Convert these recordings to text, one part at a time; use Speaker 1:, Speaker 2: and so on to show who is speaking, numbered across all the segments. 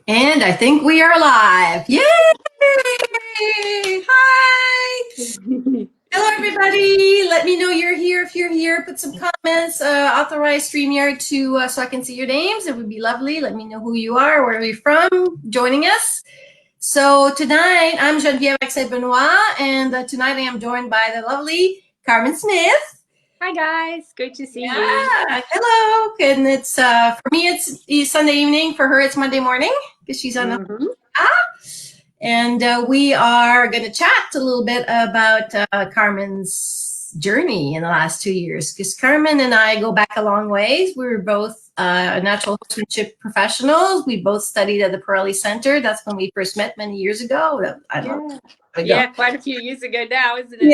Speaker 1: And I think we are live. Yay! Hi! Hello, everybody. Let me know you're here. If you're here, put some comments. Authorize StreamYard to so I can see your names. It would be lovely. Let me know who you are, where you're from, joining us. So tonight, I'm Geneviève Benoit, and tonight I am joined by the lovely Carmen Smith.
Speaker 2: Hi guys, good to see you.
Speaker 1: Hello. And it's for me it's Sunday evening. For her it's Monday morning because she's on and we are going to chat a little bit about Carmen's journey in the last 2 years, because Carmen and I go back a long ways. We were both natural horsemanship professionals. We both studied at the Pirelli Center. That's when we first met many years ago. I don't know.
Speaker 2: Yeah, quite a few years ago now, isn't it?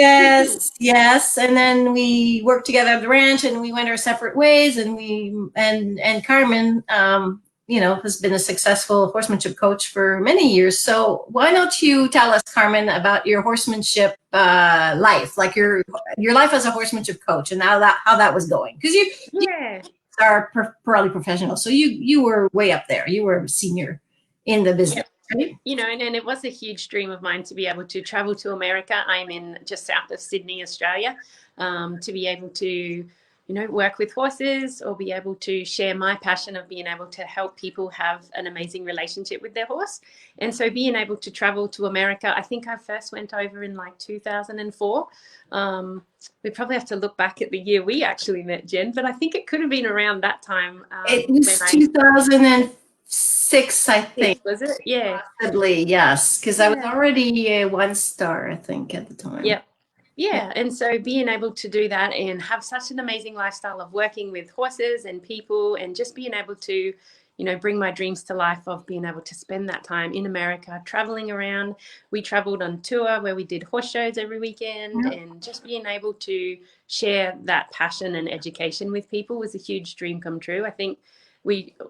Speaker 1: Yes. And then we worked together at the ranch, and we went our separate ways. And Carmen, has been a successful horsemanship coach for many years. So why don't you tell us, Carmen, about your horsemanship life, like your life as a horsemanship coach, and how that was going? Because you are Pirelli professional, so you were way up there. You were a senior in the business. Right?
Speaker 2: And it was a huge dream of mine to be able to travel to America. I'm in just south of Sydney, Australia, to be able to, work with horses, or be able to share my passion of being able to help people have an amazing relationship with their horse. And so being able to travel to America, I think I first went over in like 2004. We probably have to look back at the year we actually met, Jen, but I think it could have been around that time.
Speaker 1: It was 2006, I think.
Speaker 2: Was it? Yeah.
Speaker 1: Possibly, yes, because I was already a 1-star, I think, at the time.
Speaker 2: Yeah. And so being able to do that and have such an amazing lifestyle of working with horses and people, and just being able to, bring my dreams to life of being able to spend that time in America, traveling around. We traveled on tour where we did horse shows every weekend, and just being able to share that passion and education with people was a huge dream come true. I think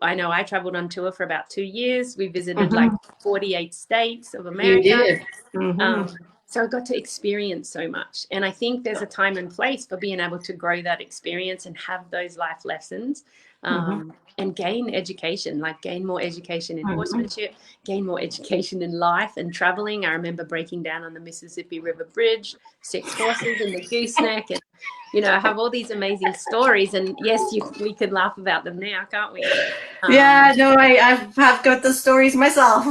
Speaker 2: I traveled on tour for about 2 years. We visited like 48 states of America.
Speaker 1: You did.
Speaker 2: So I got to experience so much. And I think there's a time and place for being able to grow that experience and have those life lessons, and gain education, like gain more education in horsemanship, gain more education in life and traveling. I remember breaking down on the Mississippi River Bridge, 6 horses in the gooseneck, and I have all these amazing stories. And yes, we could laugh about them now, can't we?
Speaker 1: I have got the stories myself.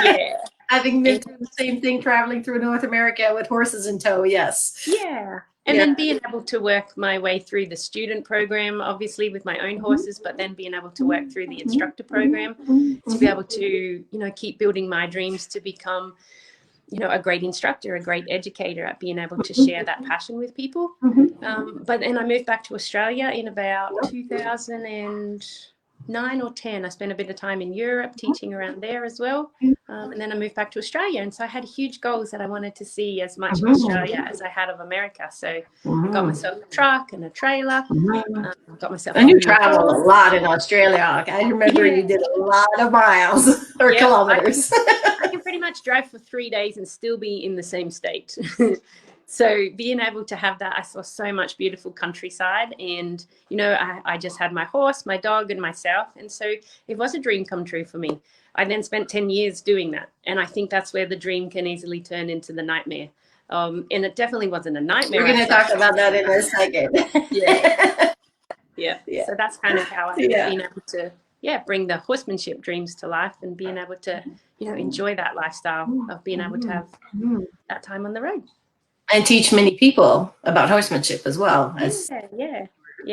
Speaker 2: Yeah.
Speaker 1: Having been through the same thing, traveling through North America with horses in tow, yes.
Speaker 2: Yeah. And then being able to work my way through the student program, obviously with my own horses, but then being able to work through the instructor program to be able to, keep building my dreams to become, a great instructor, a great educator, at being able to share that passion with people. But then I moved back to Australia in about 2009 or 10. I spent a bit of time in Europe teaching around there as well. And then I moved back to Australia. And so I had huge goals that I wanted to see as much of Australia as I had of America. So I got myself a truck and a trailer. Got myself
Speaker 1: and you traveled a lot in Australia. I remember you did a lot of miles or kilometers.
Speaker 2: I can pretty much drive for 3 days and still be in the same state. So being able to have that, I saw so much beautiful countryside, and, I just had my horse, my dog, and myself. And so it was a dream come true for me. I then spent 10 years doing that. And I think that's where the dream can easily turn into the nightmare. And it definitely wasn't a nightmare.
Speaker 1: We're going to talk about that in a second.
Speaker 2: Yeah. So that's kind of how I've been able to, bring the horsemanship dreams to life, and being able to, enjoy that lifestyle of being able to have that time on the road.
Speaker 1: And teach many people about horsemanship as well. As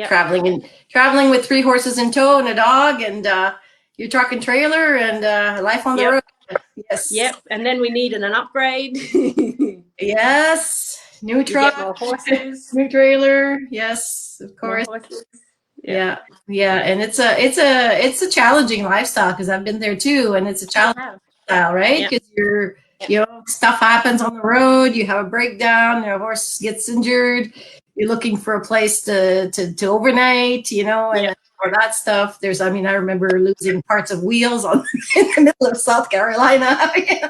Speaker 1: traveling with 3 horses in tow and a dog, and your truck and trailer, and life on the road. Yes.
Speaker 2: Yep. And then we needed an upgrade.
Speaker 1: Yes. New truck,
Speaker 2: more horses,
Speaker 1: new trailer. Yes, of course. Yeah. And it's a challenging lifestyle, because I've been there too, and it's a challenging lifestyle, right? Because you're stuff happens on the road, you have a breakdown, your horse gets injured, you're looking for a place to overnight, and for that stuff. I remember losing parts of wheels in the middle of South Carolina, things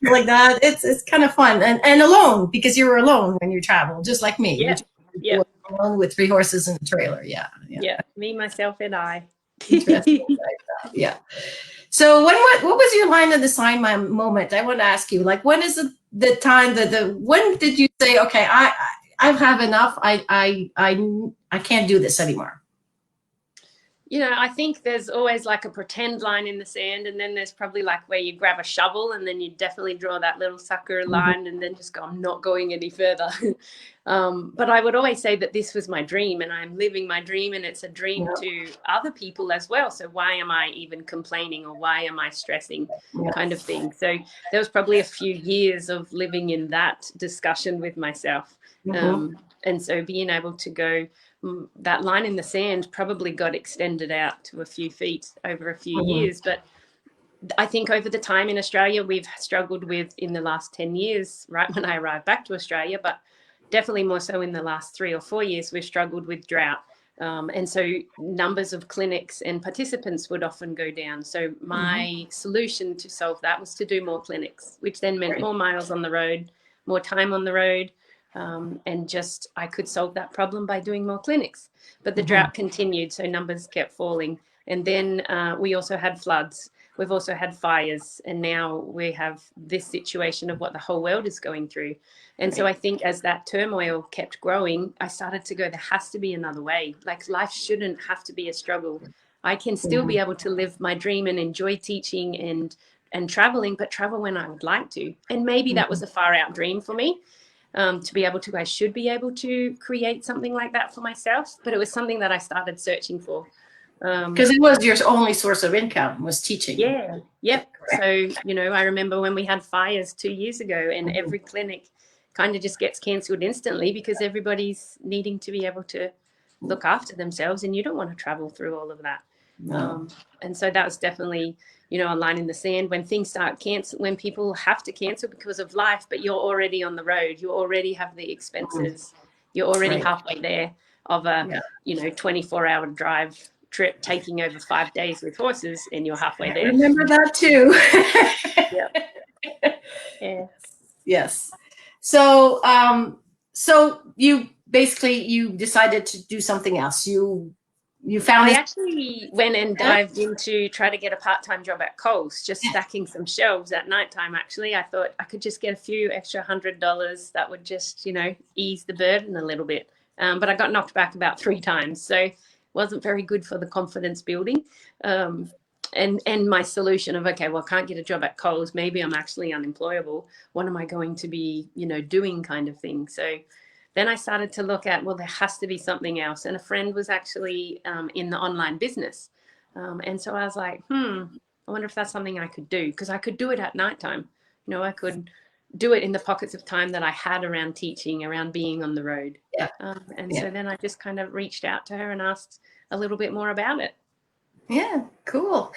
Speaker 1: like that. It's kind of fun, and alone, because you were alone when you travel, just like me.
Speaker 2: Yeah.
Speaker 1: Alone with 3 horses in a trailer. Yeah.
Speaker 2: Me, myself, and I.
Speaker 1: Interesting. Yeah. So what was your line of the sign moment? I want to ask you, like, when is the time that when did you say, okay, I have enough. I can't do this anymore.
Speaker 2: You know, I think there's always like a pretend line in the sand, and then there's probably like where you grab a shovel and then you definitely draw that little sucker line and then just go, I'm not going any further. But I would always say that this was my dream and I'm living my dream, and it's a dream to other people as well. So why am I even complaining, or why am I stressing, kind of thing. So there was probably a few years of living in that discussion with myself. And so being able to go, that line in the sand probably got extended out to a few feet over a few years. But I think over the time in Australia, we've struggled with, in the last 10 years, right when I arrived back to Australia, but definitely more so in the last 3 or 4 years, we've struggled with drought. And so numbers of clinics and participants would often go down. So my solution to solve that was to do more clinics, which then meant more miles on the road, more time on the road. And just I could solve that problem by doing more clinics. But the drought continued, so numbers kept falling. And then we also had floods. We've also had fires. And now we have this situation of what the whole world is going through. And so I think as that turmoil kept growing, I started to go, there has to be another way. Like, life shouldn't have to be a struggle. I can still be able to live my dream and enjoy teaching and traveling, but travel when I would like to. And maybe that was a far out dream for me. To be able to, I should be able to create something like that for myself. But it was something that I started searching for.
Speaker 1: Because it was your only source of income, was teaching.
Speaker 2: Yeah. Yep. So, you know, I remember when we had fires 2 years ago, and every clinic kind of just gets cancelled instantly because everybody's needing to be able to look after themselves, and you don't want to travel through all of that. And so that was definitely, you know, a line in the sand. When things start when people have to cancel because of life, but you're already on the road, you already have the expenses, you're already halfway there of a, you know, 24-hour drive trip taking over 5 days with horses, and you're halfway there.
Speaker 1: I remember that too. Yes. So, so you basically, you decided to do something else. You found
Speaker 2: I actually went and dived into try to get a part-time job at Coles, just stacking some shelves at nighttime. Actually, I thought I could just get a few extra $100 that would just, you know, ease the burden a little bit. But I got knocked back about 3 times, so it wasn't very good for the confidence building. And my solution of, okay, well, I can't get a job at Coles, maybe I'm actually unemployable. What am I going to be, you know, doing, kind of thing. So then I started to look at, well, there has to be something else. And a friend was actually in the online business. And so I was like, I wonder if that's something I could do, because I could do it at nighttime. You know, I could do it in the pockets of time that I had around teaching, around being on the road. So then I just kind of reached out to her and asked a little bit more about it.
Speaker 1: Yeah, cool.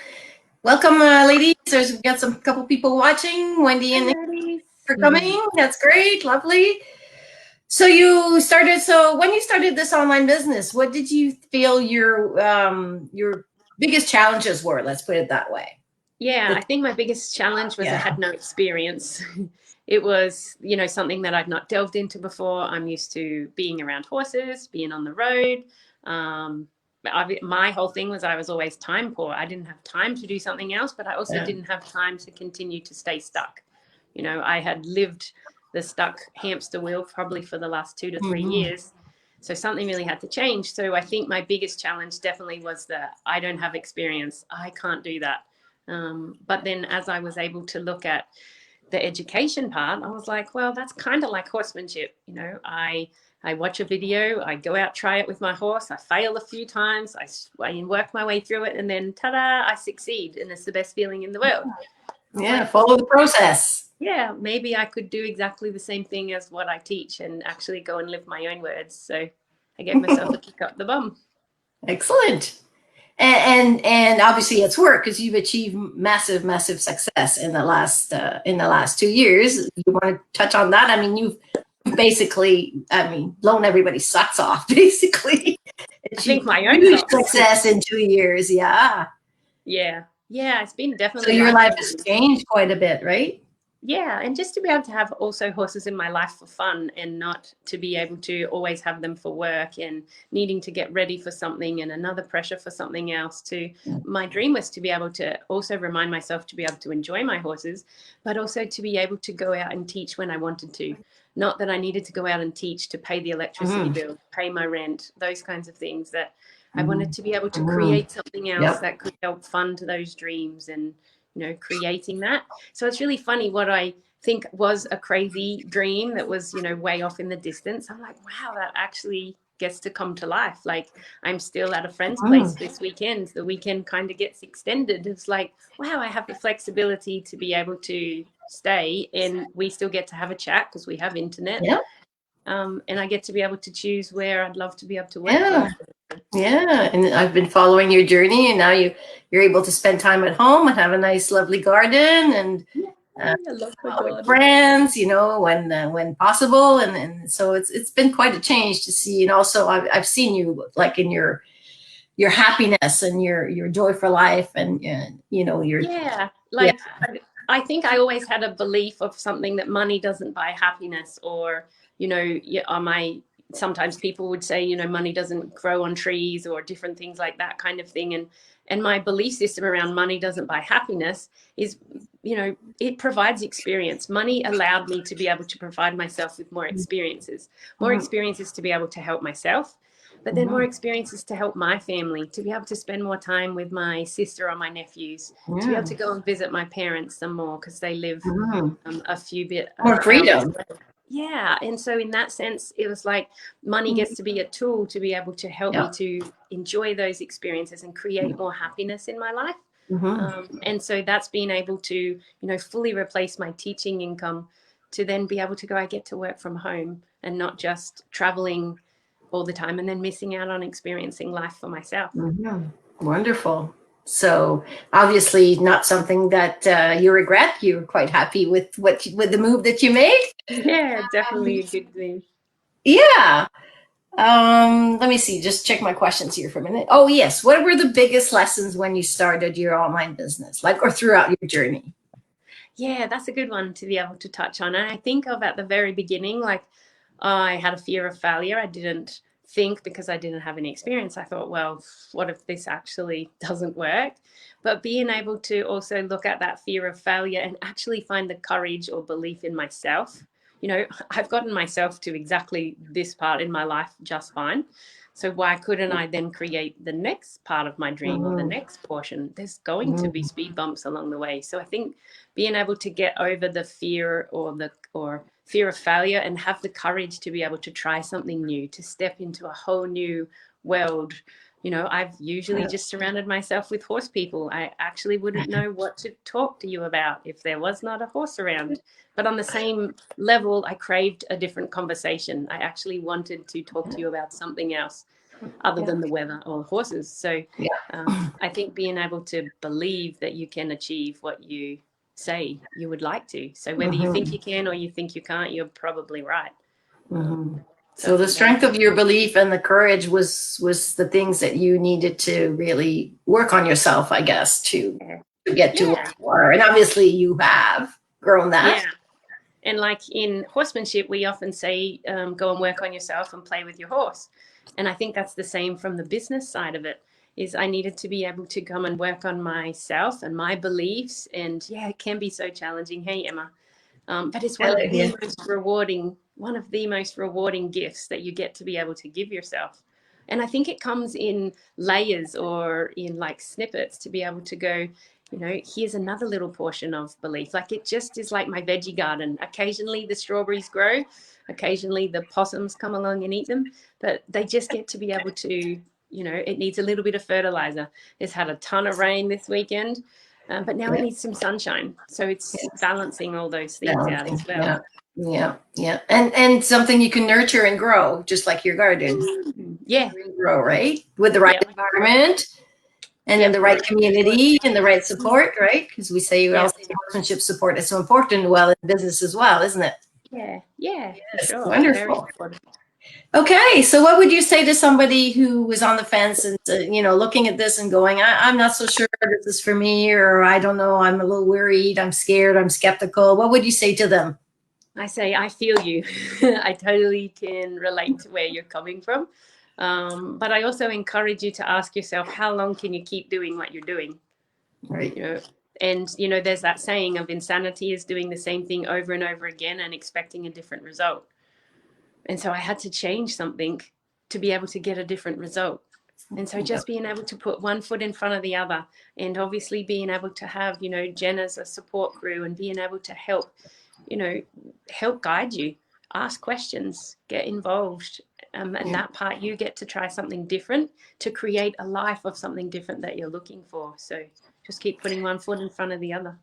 Speaker 1: Welcome, ladies. We've got some couple people watching. Wendy and Nick for coming. That's great. Lovely. So you started. So when you started this online business, what did you feel your biggest challenges were? Let's put it that way.
Speaker 2: Yeah, I think my biggest challenge was I had no experience. It was, you know, something that I'd not delved into before. I'm used to being around horses, being on the road. My whole thing was I was always time poor. I didn't have time to do something else, but I also didn't have time to continue to stay stuck. You know, I had lived the stuck hamster wheel probably for the last 2 to 3 years. So something really had to change. So I think my biggest challenge definitely was that I don't have experience. I can't do that. But then as I was able to look at the education part, I was like, well, that's kind of like horsemanship. You know, I watch a video, I go out, try it with my horse, I fail a few times, I work my way through it, and then ta-da, I succeed, and it's the best feeling in the world.
Speaker 1: Yeah, follow the process.
Speaker 2: Yeah, maybe I could do exactly the same thing as what I teach and actually go and live my own words. So I gave myself a kick up the bum.
Speaker 1: Excellent. And obviously it's work, because you've achieved massive success in the last 2 years. You want to touch on that? I mean, you've basically, blown everybody's socks off, basically.
Speaker 2: I think my own
Speaker 1: huge success in 2 years. Yeah,
Speaker 2: it's been definitely.
Speaker 1: So your life has changed quite a bit, right?
Speaker 2: Yeah, and just to be able to have also horses in my life for fun and not to be able to always have them for work and needing to get ready for something and another pressure for something else. My dream was to be able to also remind myself to be able to enjoy my horses, but also to be able to go out and teach when I wanted to. Not that I needed to go out and teach to pay the electricity bill, pay my rent, those kinds of things, that I wanted to be able to create something else that could help fund those dreams and, creating that. So it's really funny what I think was a crazy dream that was, way off in the distance. I'm like, wow, that actually gets to come to life. Like, I'm still at a friend's place this weekend. The weekend kind of gets extended. It's like, wow, I have the flexibility to be able to stay and we still get to have a chat because we have internet. And I get to be able to choose where I'd love to be able to work from.
Speaker 1: Yeah, and I've been following your journey, and now you're able to spend time at home and have a nice, lovely garden, and with friends, when possible, and so it's been quite a change to see. And also, I've seen you like in your happiness and your joy for life, and your
Speaker 2: I think I always had a belief of something that money doesn't buy happiness, or sometimes people would say, money doesn't grow on trees or different things like that kind of thing. And my belief system around money doesn't buy happiness is, it provides experience. Money allowed me to be able to provide myself with more experiences to be able to help myself, but then more experiences to help my family, to be able to spend more time with my sister or my nephews, to be able to go and visit my parents some more because they live a few bit
Speaker 1: more freedom.
Speaker 2: Yeah. And so in that sense, it was like money gets to be a tool to be able to help me to enjoy those experiences and create more happiness in my life. And so that's being able to, fully replace my teaching income to then be able to go, I get to work from home and not just traveling all the time and then missing out on experiencing life for myself.
Speaker 1: Wonderful. So obviously not something that you regret. You're quite happy with with the move that you made.
Speaker 2: Yeah, definitely a good move.
Speaker 1: Yeah. Let me see, just check my questions here for a minute. Oh yes. What were the biggest lessons when you started your online business, or throughout your journey?
Speaker 2: Yeah, that's a good one to be able to touch on. And I think of at the very beginning, I had a fear of failure. I didn't think, because I didn't have any experience, I thought, well, what if this actually doesn't work? But being able to also look at that fear of failure and actually find the courage or belief in myself. I've gotten myself to exactly this part in my life just fine. So why couldn't I then create the next part of my dream or the next portion? There's going to be speed bumps along the way. So I think being able to get over the fear or fear of failure and have the courage to be able to try something new, to step into a whole new world. I've usually just surrounded myself with horse people. I actually wouldn't know what to talk to you about if there was not a horse around. But on the same level, I craved a different conversation. I actually wanted to talk to you about something else other than the weather or horses. So I think being able to believe that you can achieve what you say you would like to. So whether you think you can or you think you can't, you're probably right.
Speaker 1: So the strength of your belief and the courage was the things that you needed to really work on yourself, I guess, to get to where you are. And obviously you have grown that.
Speaker 2: Yeah. And like in horsemanship, we often say, go and work on yourself and play with your horse. And I think that's the same from the business side of it, is I needed to be able to come and work on myself and my beliefs. And yeah, it can be so challenging. Hey, Emma. But it's one of the most rewarding gifts that you get to be able to give yourself. And I think it comes in layers or in like snippets to be able to go, here's another little portion of belief. Like it just is like my veggie garden. Occasionally the strawberries grow, occasionally the possums come along and eat them, but they just get to be able to, it needs a little bit of fertilizer. It's had a ton of rain this weekend. But now it needs some sunshine. So it's balancing all those things out as well.
Speaker 1: Yeah. And something you can nurture and grow, just like your garden.
Speaker 2: Yeah.
Speaker 1: Grow, right? With the right environment and in the right community and the right support, right? Because we say horsemanship support is so important, in business as well, isn't it?
Speaker 2: Yeah, for sure.
Speaker 1: Wonderful. Okay, so what would you say to somebody who was on the fence and, looking at this and going, I'm not so sure this is for me, or I don't know, I'm a little worried, I'm scared, I'm skeptical. What would you say to them?
Speaker 2: I say, I feel you. I totally can relate to where you're coming from. But I also encourage you to ask yourself, how long can you keep doing what you're doing?
Speaker 1: Right.
Speaker 2: And, there's that saying of insanity is doing the same thing over and over again and expecting a different result. And so I had to change something to be able to get a different result. And so just being able to put one foot in front of the other, and obviously being able to have, Jen as a support crew, and being able to help guide you, ask questions, get involved. And that part, you get to try something different to create a life of something different that you're looking for. So just keep putting one foot in front of the other.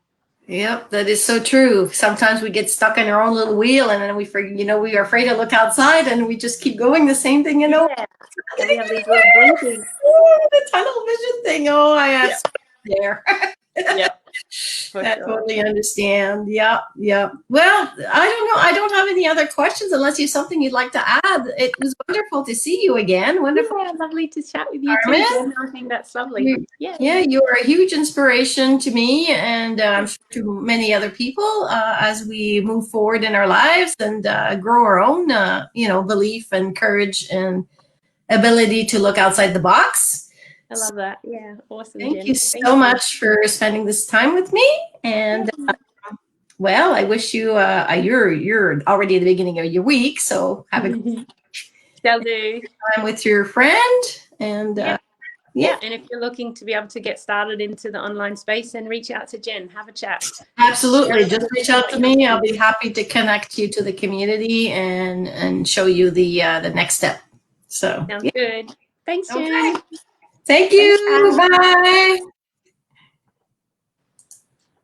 Speaker 1: Yep, that is so true. Sometimes we get stuck in our own little wheel, and then we are afraid to look outside, and we just keep going the same thing,
Speaker 2: Yeah. And we have these little blinkers.
Speaker 1: Oh, the tunnel vision thing. Oh, I am there.
Speaker 2: Yeah.
Speaker 1: I totally understand. Yeah. Well, I don't know. I don't have any other questions unless you have something you'd like to add. It was wonderful to see you again. Wonderful.
Speaker 2: Yeah, lovely to chat with you
Speaker 1: Carmen.
Speaker 2: too, Jen. I think that's lovely.
Speaker 1: Yeah, you are a huge inspiration to me, and I'm sure to many other people as we move forward in our lives and grow our own, belief and courage and ability to look outside the box.
Speaker 2: I love that. Yeah, awesome.
Speaker 1: Thank
Speaker 2: Jen.
Speaker 1: you so much for spending this time with me. And well, I wish you. You're already at the beginning of your week, so have a good time with your friend. And
Speaker 2: yeah, and if you're looking to be able to get started into the online space, then reach out to Jen, have a chat.
Speaker 1: Absolutely, just reach out to me. I'll be happy to connect you to the community and show you the next step. So
Speaker 2: sounds good. Thanks, Jen.
Speaker 1: Okay. Thank you. Bye.